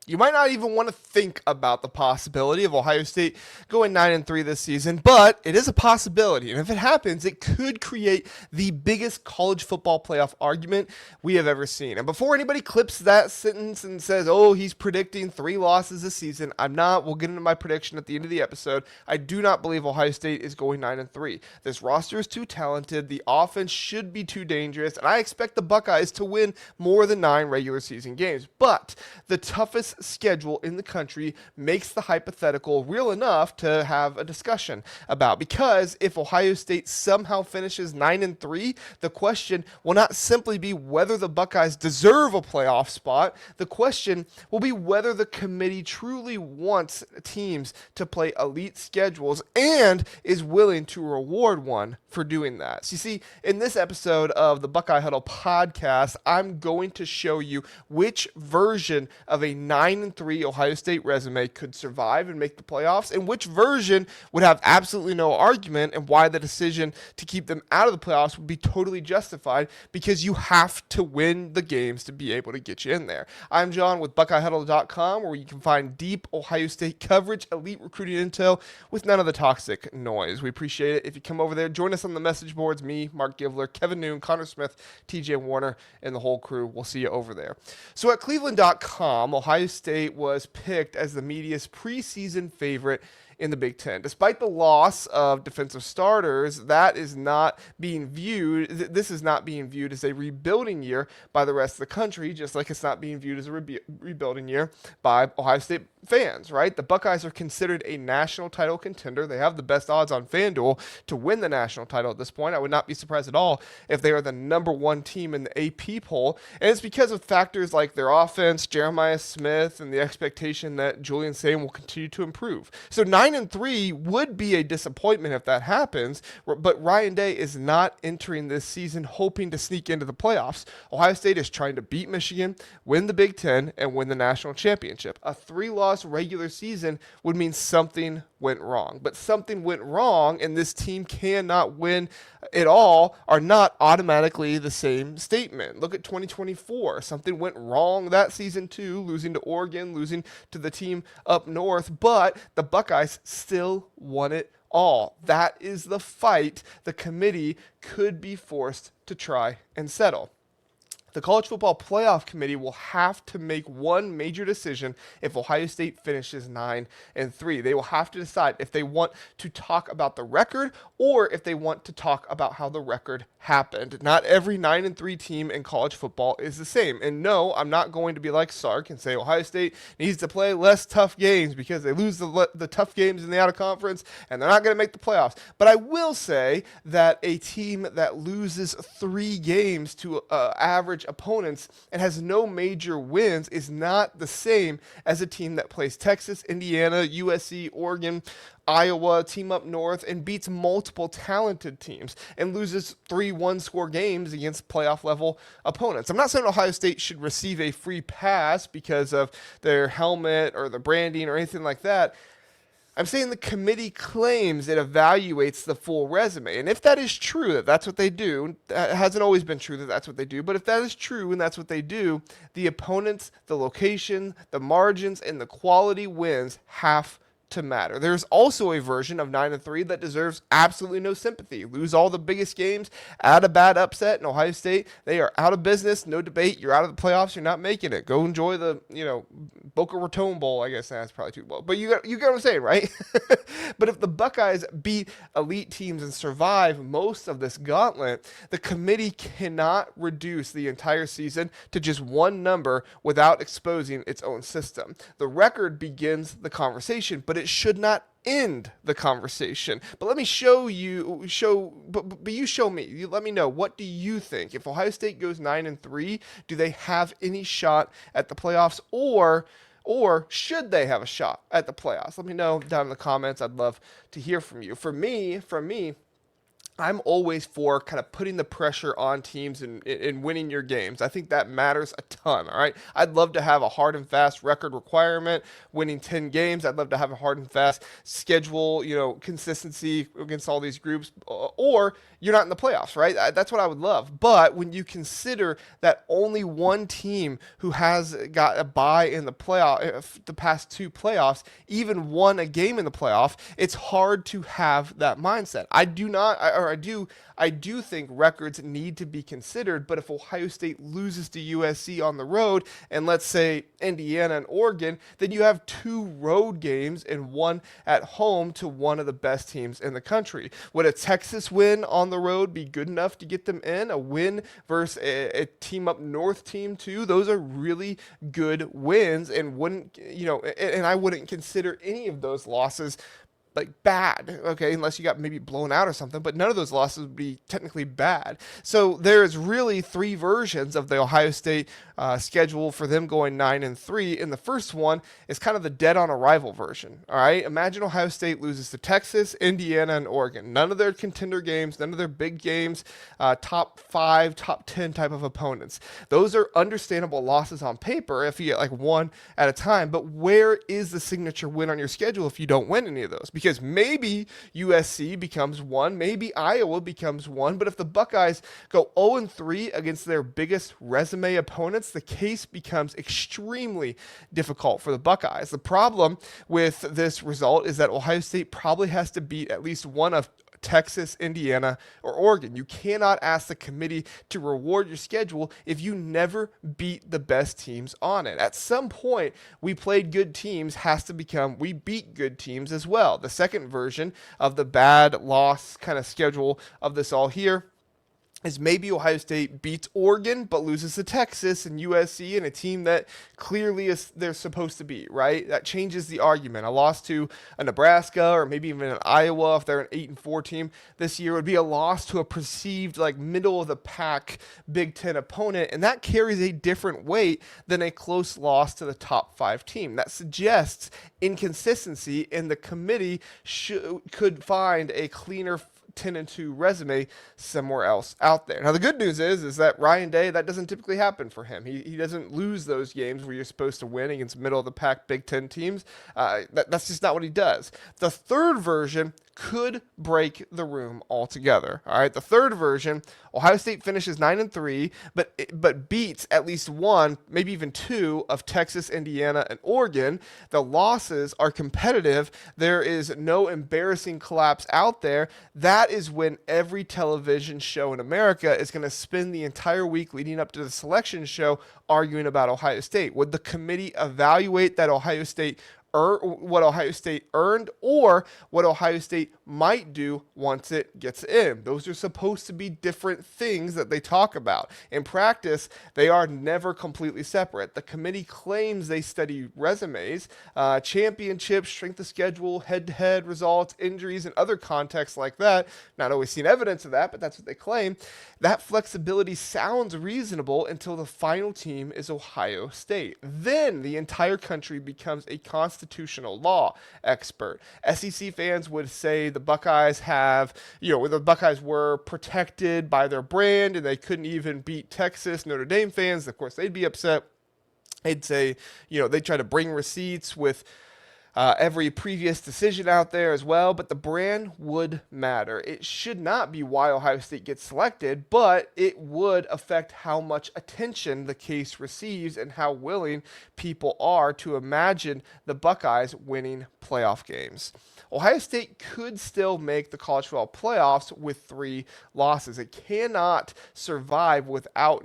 You might not even want to think about the possibility of Ohio State going 9-3 this season, but it is a possibility. And if it happens, it could create the biggest college football playoff argument we have ever seen. And before anybody clips that sentence and says, oh, he's predicting 3 losses this season, I'm not. We'll get into my prediction at the end of the episode. I do not believe Ohio State is going 9-3. This roster is too talented. The offense should be too dangerous. And I expect the Buckeyes to win more than 9 regular season games. But the toughest schedule in the country makes the hypothetical real enough to have a discussion about, because if Ohio State somehow finishes 9-3, the question will not simply be whether the Buckeyes deserve a playoff spot. The question will be whether the committee truly wants teams to play elite schedules and is willing to reward one for doing that. So you see, in this episode of the Buckeye Huddle podcast, I'm going to show you which version of a 9-3 Ohio State resume could survive and make the playoffs, and which version would have absolutely no argument, and why the decision to keep them out of the playoffs would be totally justified, because you have to win the games to be able to get you in there. I'm John with BuckeyeHuddle.com, where you can find deep Ohio State coverage, elite recruiting intel with none of the toxic noise. We appreciate it if you come over there. Join us on the message boards, me, Mark Givler, Kevin Noon, Connor Smith, TJ Warner, and the whole crew. We'll see you over there. So at Cleveland.com, Ohio State was picked as the media's preseason favorite in the Big Ten. Despite the loss of defensive starters, that is not being viewed, this is not being viewed as a rebuilding year by the rest of the country, just like it's not being viewed as a rebuilding year by Ohio State fans, right? The Buckeyes are considered a national title contender. They have the best odds on FanDuel to win the national title at this point. I would not be surprised at all if they are the number 1 team in the AP poll. And it's because of factors like their offense, Jeremiah Smith, and the expectation that Julian Sayin will continue to improve. So 9-3 would be a disappointment if that happens, but Ryan Day is not entering this season hoping to sneak into the playoffs. Ohio State is trying to beat Michigan, win the Big Ten, and win the national championship. A 3-loss regular season would mean something went wrong. But something went wrong, and this team cannot win it all, are not automatically the same statement. Look at 2024. Something went wrong that season too, losing to Oregon, losing to the team up north, but the Buckeyes still won it all. That is the fight the committee could be forced to try and settle. The College Football Playoff Committee will have to make one major decision if Ohio State finishes 9-3. They will have to decide if they want to talk about the record or if they want to talk about how the record happened. Not every 9-3 team in college football is the same. And no, I'm not going to be like Sark and say Ohio State needs to play less tough games because they lose the tough games in the out of conference and they're not going to make the playoffs. But I will say that a team that loses 3 games to average opponents and has no major wins is not the same as a team that plays Texas, Indiana, USC, Oregon, Iowa, team up north, and beats multiple talented teams and loses 3 one-score games against playoff level opponents. I'm not saying Ohio State should receive a free pass because of their helmet or the branding or anything like that. I'm saying the committee claims it evaluates the full resume. And if that is true, that that's what they do, it hasn't always been true that that's what they do, but if that is true and that's what they do, the opponents, the location, the margins, and the quality wins have to matter. There's also a version of 9-3 that deserves absolutely no sympathy. Lose all the biggest games, add a bad upset in Ohio State, they are out of business, no debate. You're out of the playoffs, you're not making it. Go enjoy the, Boca Raton Bowl. I guess that's probably too low, but you get what I'm saying, right? But if the Buckeyes beat elite teams and survive most of this gauntlet, the committee cannot reduce the entire season to just one number without exposing its own system. The record begins the conversation, but it should not end the conversation. But let me but you show me. You let me know, what do you think? If Ohio State goes 9-3, do they have any shot at the playoffs, or should they have a shot at the playoffs? Let me know down in the comments. I'd love to hear from you. For me, I'm always for kind of putting the pressure on teams and winning your games. I think that matters a ton. All right. I'd love to have a hard and fast record requirement, winning 10 games. I'd love to have a hard and fast schedule, consistency against all these groups, or you're not in the playoffs, right? That's what I would love. But when you consider that only one team who has got a bye in the playoff, the past two playoffs, even won a game in the playoff, it's hard to have that mindset. I do think records need to be considered, but if Ohio State loses to USC on the road, and let's say Indiana and Oregon, then you have two road games and one at home to one of the best teams in the country. Would a Texas win on the road be good enough to get them in? A win versus a team up north team too? Those are really good wins, and I wouldn't consider any of those losses like bad, okay, unless you got maybe blown out or something, but none of those losses would be technically bad. So there's really three versions of the Ohio State schedule for them going 9-3, and the first one is kind of the dead on arrival version. All right, imagine Ohio State loses to Texas, Indiana, and Oregon. None of their contender games, none of their big games, top 5, top 10 type of opponents. Those are understandable losses on paper if you get like one at a time, but where is the signature win on your schedule if you don't win any of those? Because maybe USC becomes one, maybe Iowa becomes one, but if the Buckeyes go 0-3 against their biggest resume opponents, the case becomes extremely difficult for the Buckeyes. The problem with this result is that Ohio State probably has to beat at least one of Texas, Indiana, or Oregon. You cannot ask the committee to reward your schedule if you never beat the best teams on it. At some point, we played good teams has to become we beat good teams as well. The second version of the bad loss kind of schedule of this all here is maybe Ohio State beats Oregon but loses to Texas and USC and a team that clearly they're supposed to beat, right? That changes the argument. A loss to a Nebraska or maybe even an Iowa if they're an 8-4 team this year would be a loss to a perceived like middle of the pack Big Ten opponent, and that carries a different weight than a close loss to the top 5 team. That suggests inconsistency, and the committee could find a cleaner 10-2 resume somewhere else out there. Now the good news is that Ryan Day, that doesn't typically happen for him. He doesn't lose those games where you're supposed to win against middle of the pack Big Ten teams. That's just not what he does. The third version could break the room altogether. All right, the third version, Ohio State finishes 9-3, but beats at least one, maybe even two of Texas, Indiana, and Oregon. The losses are competitive. There is no embarrassing collapse out there. That is when every television show in America is going to spend the entire week leading up to the selection show arguing about Ohio State. Would the committee evaluate that what Ohio State earned or what Ohio State might do once it gets in? Those are supposed to be different things that they talk about. In practice, they are never completely separate. The committee claims they study resumes, championships, strength of schedule, head-to-head results, injuries, and other contexts like that. Not always seen evidence of that, but that's what they claim. That flexibility sounds reasonable until the final team is Ohio State. Then the entire country becomes a constitutional law expert. SEC fans would say the Buckeyes the Buckeyes were protected by their brand and they couldn't even beat Texas. Notre Dame fans, of course, they'd be upset. They'd say, they try to bring receipts with every previous decision out there as well, but the brand would matter. It should not be why Ohio State gets selected, but it would affect how much attention the case receives and how willing people are to imagine the Buckeyes winning playoff games. Ohio State could still make the college football playoffs with 3 losses. It cannot survive without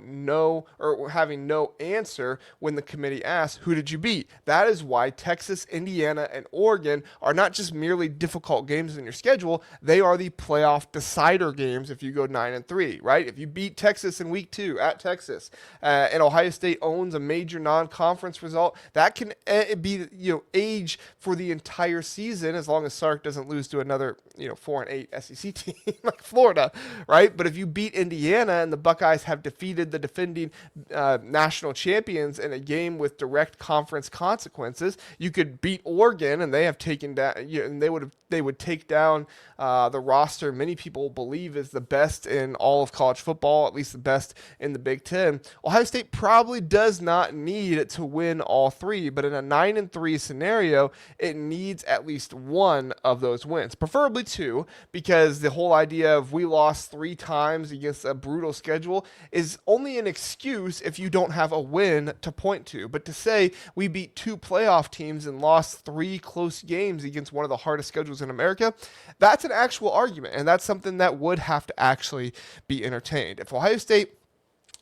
having no answer when the committee asks, who did you beat? That is why Texas, Indiana, and Oregon are not just merely difficult games in your schedule, they are the playoff decider games if you go 9-3, right? If you beat Texas in week 2 at Texas, and Ohio State owns a major non-conference result, that can be age for the entire season as long as Sark doesn't lose to another 4-8 SEC team like Florida, right? But if you beat Indiana and the Buckeyes have defeated the defending national champions in a game with direct conference consequences, you could beat Oregon and they have taken down, and they would have they would take down the roster many people believe is the best in all of college football, at least the best in the Big Ten. Ohio State probably does not need to win all three, but in a 9-3 scenario, it needs at least one of those wins, preferably two, because the whole idea of we lost 3 times against a brutal schedule is only an excuse if you don't have a win to point to. But to say we beat 2 playoff teams and lost 3 close games against one of the hardest schedules in America, that's an actual argument, and that's something that would have to actually be entertained. If Ohio State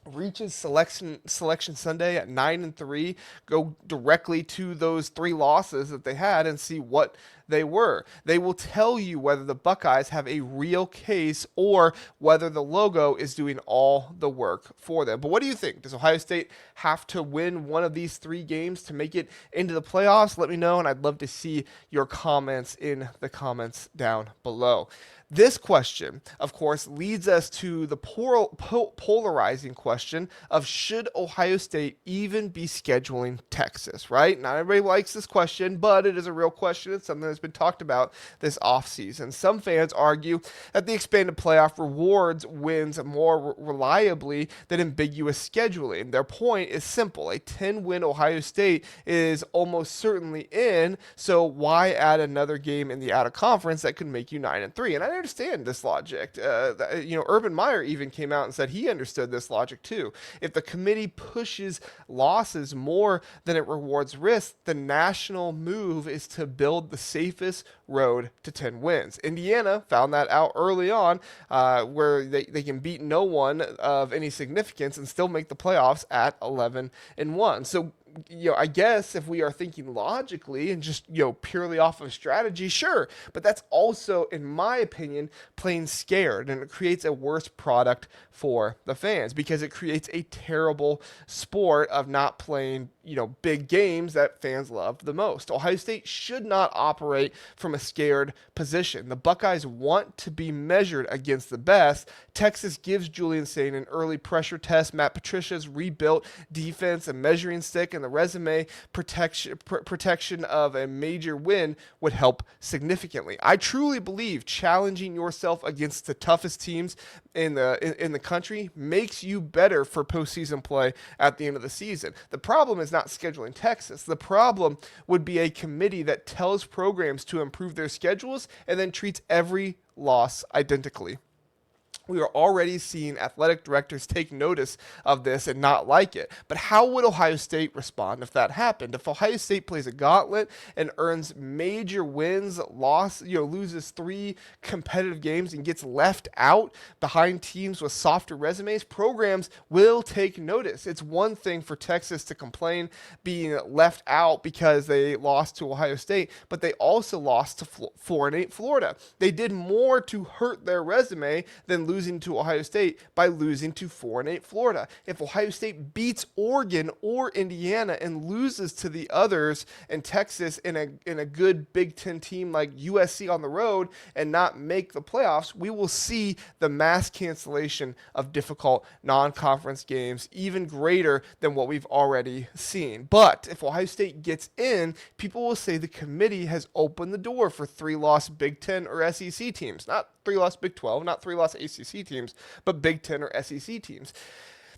reaches selection Sunday at 9-3, go directly to those 3 losses that they had and see what they were. They will tell you whether the Buckeyes have a real case or whether the logo is doing all the work for them. But what do you think? Does Ohio State have to win one of these 3 games to make it into the playoffs? Let me know, and I'd love to see your comments in the comments down below. This question, of course, leads us to the polarizing question of should Ohio State even be scheduling Texas, right? Not everybody likes this question, but it is a real question. It's something that's been talked about this offseason. Some fans argue that the expanded playoff rewards wins more reliably than ambiguous scheduling. Their point is simple. A 10-win Ohio State is almost certainly in, so why add another game in the out-of-conference that could make you 9-3? And I understand this logic. Urban Meyer even came out and said he understood this logic too. If the committee pushes losses more than it rewards risk, the national move is to build the safest road to 10 wins. Indiana found that out early on, where they can beat no one of any significance and still make the playoffs at 11-1. So I guess if we are thinking logically and just, purely off of strategy, sure. But that's also, in my opinion, playing scared, and it creates a worse product for the fans because it creates a terrible sport of not playing, big games that fans love the most. Ohio State should not operate from a scared position. The Buckeyes want to be measured against the best. Texas gives Julian Sayin an early pressure test. Matt Patricia's rebuilt defense, a measuring stick, and the resume protection of a major win would help significantly. I truly believe challenging yourself against the toughest teams in the country makes you better for postseason play at the end of the season. The problem is not scheduling Texas. The problem would be a committee that tells programs to improve their schedules and then treats every loss identically. We are already seeing athletic directors take notice of this and not like it. But how would Ohio State respond if that happened? If Ohio State plays a gauntlet and earns major wins, loses 3 competitive games and gets left out behind teams with softer resumes, programs will take notice. It's one thing for Texas to complain being left out because they lost to Ohio State, but they also lost to 4-8 Florida. They did more to hurt their resume than losing to Ohio State by losing to 4-8 Florida. If Ohio State beats Oregon or Indiana and loses to the others and Texas in a good Big Ten team like USC on the road and not make the playoffs, we will see the mass cancellation of difficult non-conference games even greater than what we've already seen. But if Ohio State gets in, people will say the committee has opened the door for 3-loss Big Ten or SEC teams, not 3-loss Big 12, not 3-loss ACC teams, but Big Ten or SEC teams.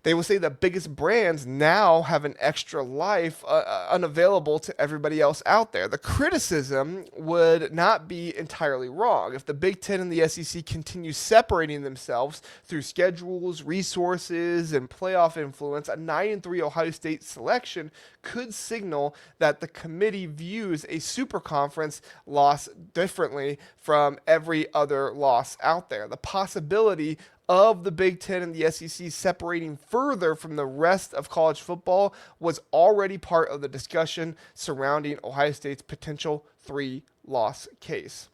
They will say the biggest brands now have an extra life unavailable to everybody else out there. The criticism would not be entirely wrong. If the Big Ten and the SEC continue separating themselves through schedules, resources, and playoff influence, a 9-3 Ohio State selection could signal that the committee views a super conference loss differently from every other loss out there. The possibility of the Big Ten and the SEC separating further from the rest of college football was already part of the discussion surrounding Ohio State's potential 3-loss case.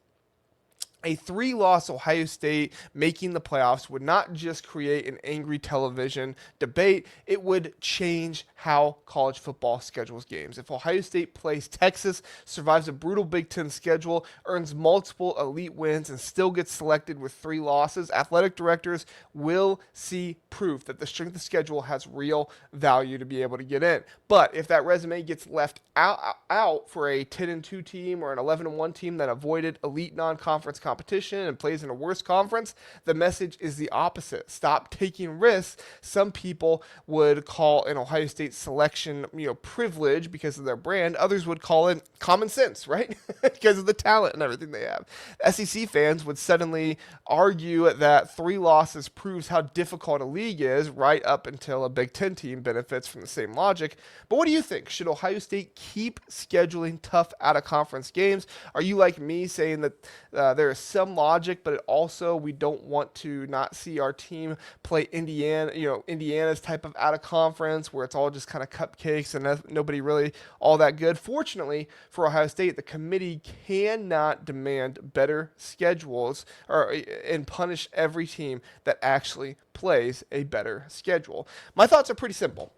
A 3-loss Ohio State making the playoffs would not just create an angry television debate, it would change how college football schedules games. If Ohio State plays Texas, survives a brutal Big Ten schedule, earns multiple elite wins, and still gets selected with 3 losses, athletic directors will see proof that the strength of schedule has real value to be able to get in. But if that resume gets left out for a 10-2 team or an 11-1 team that avoided elite non-conference competition and plays in a worse conference, the message is the opposite. Stop taking risks. Some people would call an Ohio State selection, privilege because of their brand. Others would call it common sense, right? Because of the talent and everything they have. SEC fans would suddenly argue that 3 losses proves how difficult a league is, right up until a Big Ten team benefits from the same logic. But what do you think? Should Ohio State keep scheduling tough out-of-conference games? Are you like me saying that there is some logic, but also we don't want to not see our team play Indiana's type of out-of-conference where it's all just kind of cupcakes and nobody really all that good? Fortunately for Ohio State, the committee cannot demand better schedules and punish every team that actually plays a better schedule. My thoughts are pretty simple.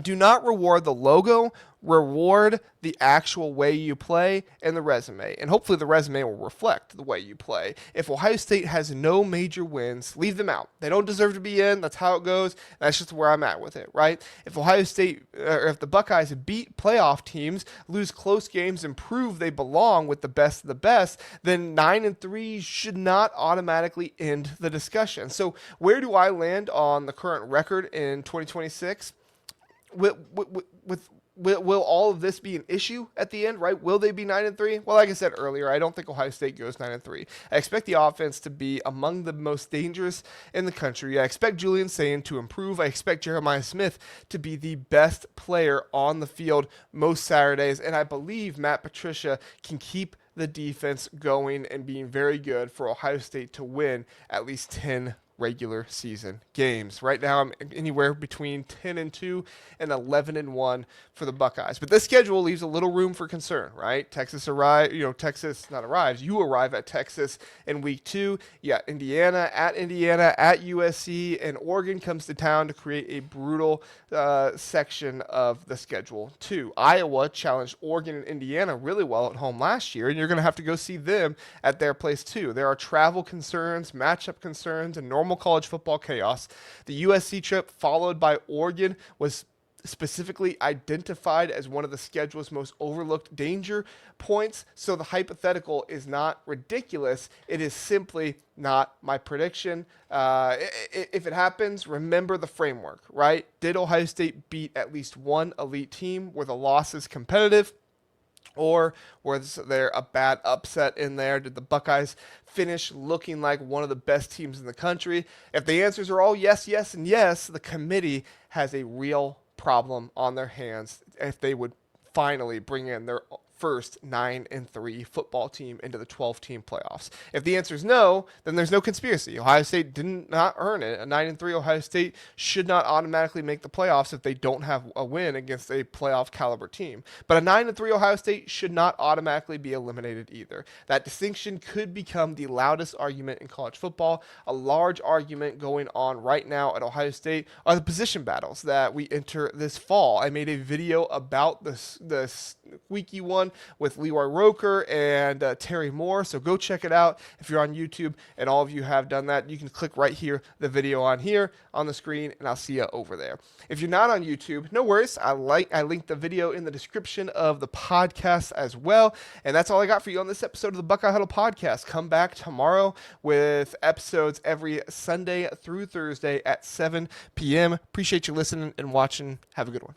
Do not reward the logo, reward the actual way you play and the resume. And hopefully the resume will reflect the way you play. If Ohio State has no major wins, leave them out. They don't deserve to be in. That's how it goes. That's just where I'm at with it, right? If Ohio State, or if the Buckeyes beat playoff teams, lose close games, and prove they belong with the best of the best, then 9-3 should not automatically end the discussion. So where do I land on the current record in 2026? Will all of this be an issue at the end, right? Will they be 9-3? Well, like I said earlier, I don't think Ohio State goes 9-3. I expect the offense to be among the most dangerous in the country. I expect Julian Sayin to improve. I expect Jeremiah Smith to be the best player on the field most Saturdays. And I believe Matt Patricia can keep the defense going and being very good for Ohio State to win at least 10 regular season games. Right now, I'm anywhere between 10-2 and 11-1 for the Buckeyes. But this schedule leaves a little room for concern, right? You arrive at Texas in week 2. You got Indiana, at USC, and Oregon comes to town to create a brutal section of the schedule too. Iowa challenged Oregon and Indiana really well at home last year, and you're going to have to go see them at their place too. There are travel concerns, matchup concerns, and normal college football chaos. The USC trip, followed by Oregon, was specifically identified as one of the schedule's most overlooked danger points. So the hypothetical is not ridiculous. It is simply not my prediction. If it happens, remember the framework, right? Did Ohio State beat at least one elite team? Were the losses competitive? Or was there a bad upset in there? Did the Buckeyes finish looking like one of the best teams in the country? If the answers are all yes, yes, and yes, the committee has a real problem on their hands if they would finally bring in their first 9-3 football team into the 12-team playoffs. If the answer is no, then there's no conspiracy. Ohio State did not earn it. A 9-3 Ohio State should not automatically make the playoffs if they don't have a win against a playoff caliber team. But a 9-3 Ohio State should not automatically be eliminated either. That distinction could become the loudest argument in college football. A large argument going on right now at Ohio State are the position battles that we enter this fall. I made a video about this squeaky one with Leroy Roker and Terry Moore, so go check it out if you're on YouTube, and all of you have done that. You can click right here, the video on here on the screen, and I'll see you over there. If you're not on YouTube, no worries. I linked the video in the description of the podcast as well, and that's all I got for you on this episode of the Buckeye Huddle podcast. Come back tomorrow with episodes every Sunday through Thursday at 7 p.m. Appreciate you listening and watching. Have a good one.